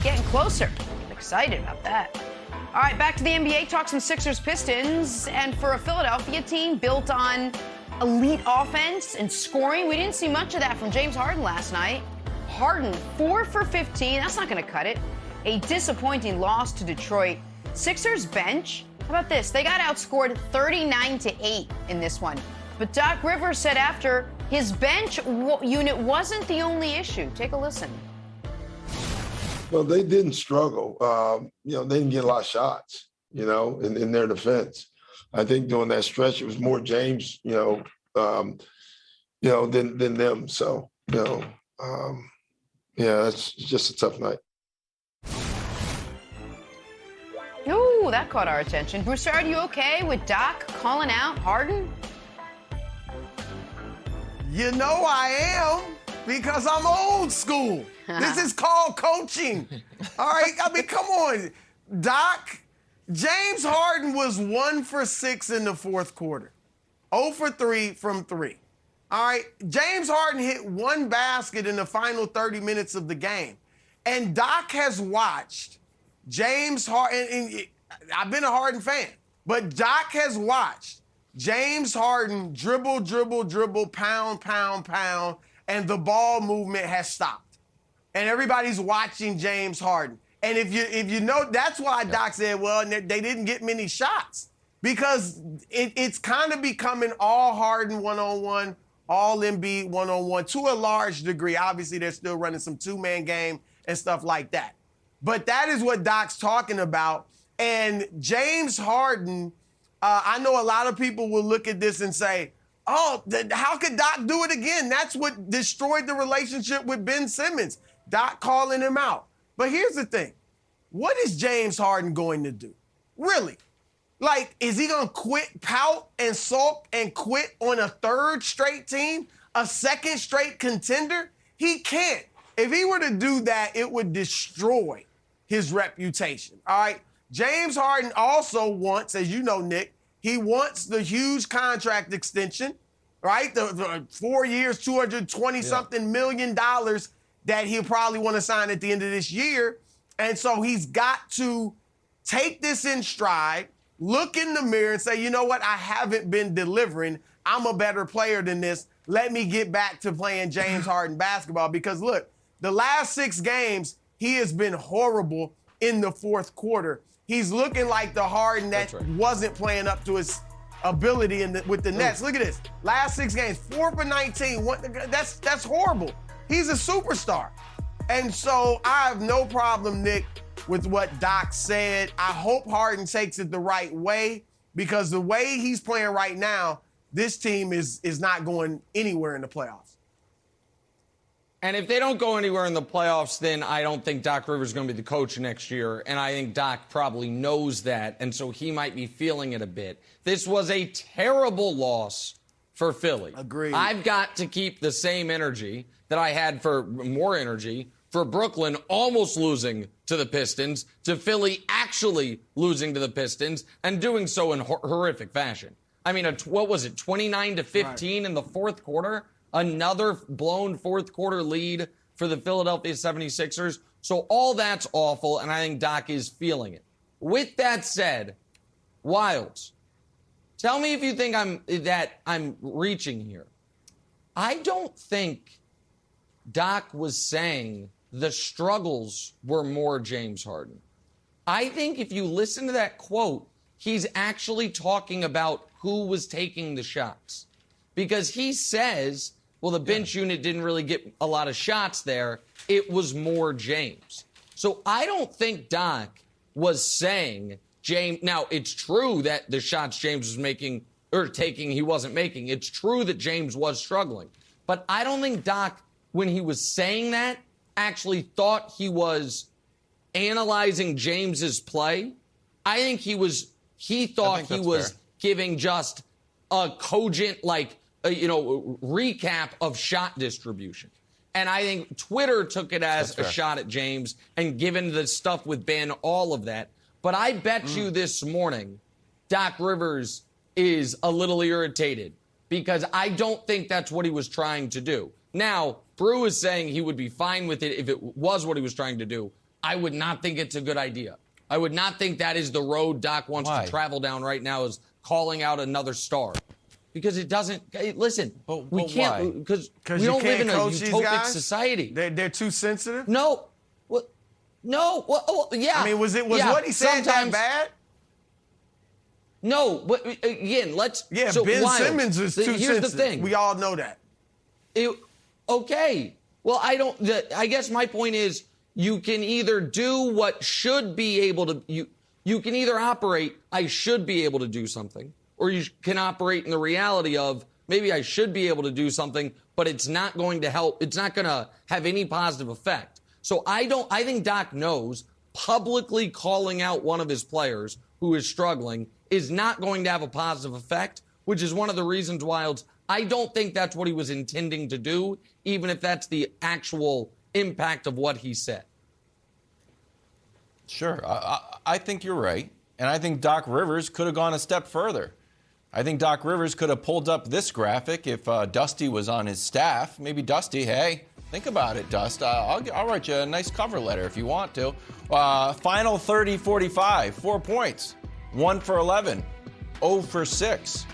getting closer. I'm excited about that. All right, back to the NBA. Talk some Sixers-Pistons. And for a Philadelphia team built on elite offense and scoring, we didn't see much of that from James Harden last night. Harden, 4 for 15. That's not going to cut it. A disappointing loss to Detroit. Sixers bench, how about this? They got outscored 39-8 in this one. But Doc Rivers said after, his bench unit wasn't the only issue. Take a listen. Well, they didn't struggle. They didn't get a lot of shots, in their defense. I think during that stretch, it was more James, than them. So, it's just a tough night. Ooh, that caught our attention. Broussard, are you okay with Doc calling out Harden? You know I am, because I'm old school. This is called coaching. All right? I mean, come on. Doc, James Harden was 1 for 6 in the fourth quarter. 0 for 3 from 3. All right? James Harden hit 1 basket in the final 30 minutes of the game. And Doc has watched James Harden, and I've been a Harden fan, but Doc has watched James Harden dribble, pound, and the ball movement has stopped. And everybody's watching James Harden. And if you know, that's why Doc said, well, they didn't get many shots. Because it's kind of becoming all Harden one-on-one, all Embiid one-on-one, to a large degree. Obviously, they're still running some two-man game and stuff like that. But that is what Doc's talking about. And James Harden, I know a lot of people will look at this and say, oh, how could Doc do it again? That's what destroyed the relationship with Ben Simmons. Doc calling him out. But here's the thing. What is James Harden going to do? Really? Like, is he going to quit, pout, and sulk and quit on a third straight team? A second straight contender? He can't. If he were to do that, it would destroy his reputation. All right? James Harden also wants, as you know, Nick, he wants the huge contract extension, right? The 4 years, $220-something million that he'll probably want to sign at the end of this year. And so he's got to take this in stride, look in the mirror and say, you know what? I haven't been delivering. I'm a better player than this. Let me get back to playing James Harden basketball. Because, look, the last 6 games, he has been horrible in the fourth quarter. He's looking like the Harden that wasn't playing up to his ability with the Nets. Look at this. Last 6 games, 4 for 19. That's horrible. He's a superstar. And so I have no problem, Nick, with what Doc said. I hope Harden takes it the right way, because the way he's playing right now, this team is not going anywhere in the playoffs. And if they don't go anywhere in the playoffs, then I don't think Doc Rivers is going to be the coach next year. And I think Doc probably knows that, and so he might be feeling it a bit. This was a terrible loss for Philly. Agreed. I've got to keep the same energy that I had for Brooklyn almost losing to the Pistons, to Philly actually losing to the Pistons, and doing so in horrific fashion. I mean, what was it, 29-15 in the fourth quarter? Another blown fourth quarter lead for the Philadelphia 76ers. So all that's awful, and I think Doc is feeling it. With that said, Wilds, tell me if you think I'm reaching here. I don't think Doc was saying the struggles were more James Harden. I think if you listen to that quote, he's actually talking about who was taking the shots. Because he says, well, the bench unit didn't really get a lot of shots there. It was more James. So I don't think Doc was saying James. Now, it's true that the shots James was making or taking, he wasn't making. It's true that James was struggling. But I don't think Doc, when he was saying that, actually thought he was analyzing James's play. I think he thought he was giving just a cogent, recap of shot distribution. And I think Twitter took it as a shot at James, and given the stuff with Ben, all of that. But I bet you this morning, Doc Rivers is a little irritated, because I don't think that's what he was trying to do. Now, Brew is saying he would be fine with it if it was what he was trying to do. I would not think it's a good idea. I would not think that is the road Doc wants to travel down right now, is calling out another star. Because it doesn't, listen, we can't, because we don't live in a utopic society. They're too sensitive? No. Yeah. I mean, was what he said that bad? No, but again, Ben Simmons is too sensitive. Here's the thing. We all know that. Okay. Well, I guess my point is, you can either do what should be able to, you can either operate, I should be able to do something, or you can operate in the reality of, maybe I should be able to do something, but it's not going to help, it's not going to have any positive effect. So I think Doc knows publicly calling out one of his players who is struggling is not going to have a positive effect, which is one of the reasons why I don't think that's what he was intending to do, even if that's the actual impact of what he said. Sure. I think you're right. And I think Doc Rivers could have gone a step further. I think Doc Rivers could have pulled up this graphic if Dusty was on his staff. Maybe Dusty, hey, think about it, Dust. I'll write you a nice cover letter if you want to. Final 30-45, 4 points. 1 for 11, 0 for 6.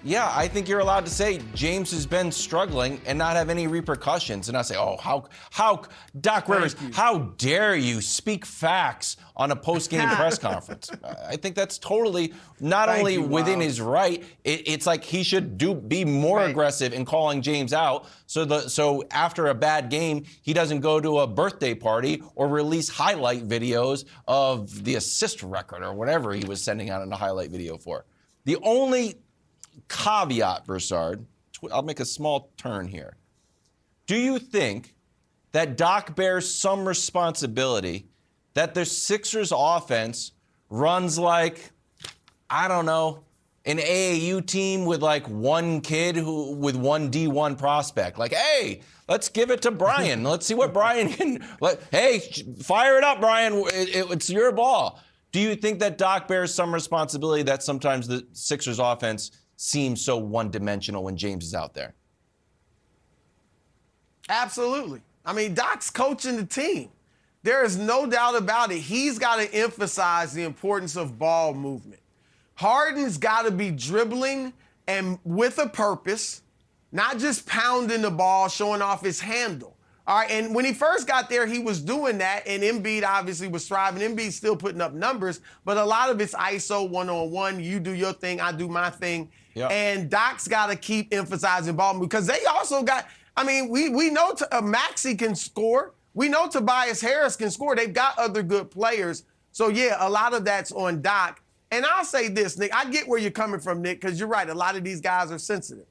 Yeah, I think you're allowed to say James has been struggling and not have any repercussions, and not say, oh, how Doc Rivers, how dare you speak facts on a post-game press conference? I think that's totally not only within his right. It's like he should be more aggressive in calling James out. So after a bad game, he doesn't go to a birthday party or release highlight videos of the assist record or whatever he was sending out in a highlight video for. The only caveat, Broussard, I'll make a small turn here. Do you think that Doc bears some responsibility that the Sixers offense runs like, I don't know, an AAU team with like one kid with one D1 prospect? Like, hey, let's give it to Brian. Let's see what Brian can. Hey, fire it up, Brian. It's your ball. Do you think that Doc bears some responsibility that sometimes the Sixers offense seems so one-dimensional when James is out there? Absolutely. I mean, Doc's coaching the team. There is no doubt about it. He's got to emphasize the importance of ball movement. Harden's got to be dribbling and with a purpose, not just pounding the ball, showing off his handle. All right, and when he first got there, he was doing that, and Embiid obviously was thriving. Embiid's still putting up numbers, but a lot of it's ISO, one-on-one. You do your thing, I do my thing. Yep. And Doc's got to keep emphasizing ball because they also got, I mean, we know Maxey can score. We know Tobias Harris can score. They've got other good players. So, yeah, a lot of that's on Doc. And I'll say this, Nick. I get where you're coming from, Nick, because you're right. A lot of these guys are sensitive.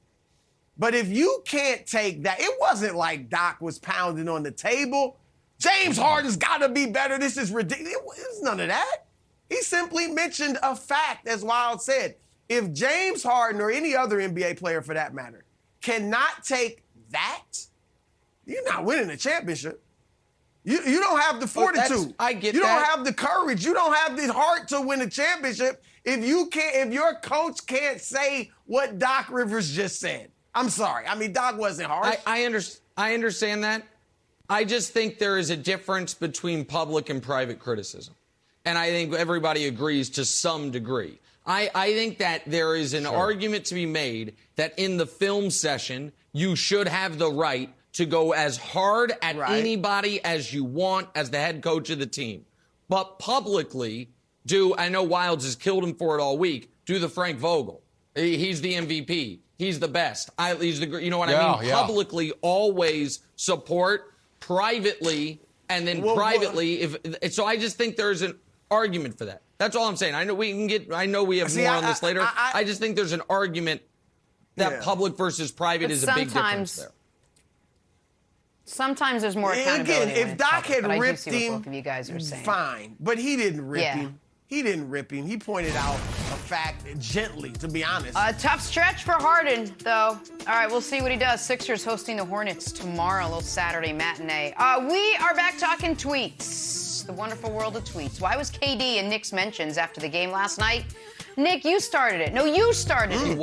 But if you can't take that, it wasn't like Doc was pounding on the table. James Harden's got to be better. This is ridiculous. It was none of that. He simply mentioned a fact, as Wild said. If James Harden or any other NBA player for that matter cannot take that, you're not winning a championship. You don't have the fortitude. I get you that. You don't have the courage. You don't have the heart to win a championship if your coach can't say what Doc Rivers just said. I'm sorry. I mean, Doc wasn't harsh. I understand that. I just think there is a difference between public and private criticism. And I think everybody agrees to some degree. I think that there is an argument to be made that in the film session, you should have the right to go as hard at anybody as you want as the head coach of the team. But publicly, I know Wilds has killed him for it all week, do the Frank Vogel. He's the MVP. He's the best. He's the, you know what I mean? Publicly, always support. Privately, and then so I just think there's an argument for that. That's all I'm saying. I know we have more on this later. I just think there's an argument that public versus private is a big difference there. Sometimes there's more accountability. Again, if Doc had ripped him, both of you guys are saying. Fine. But he didn't rip him. He didn't rip him. He pointed out a fact gently, to be honest. A tough stretch for Harden, though. All right, we'll see what he does. Sixers hosting the Hornets tomorrow, a little Saturday matinee. We are back talking tweets. The wonderful world of tweets. Why was KD in Nick's mentions after the game last night? Nick, you started it. No, you started it.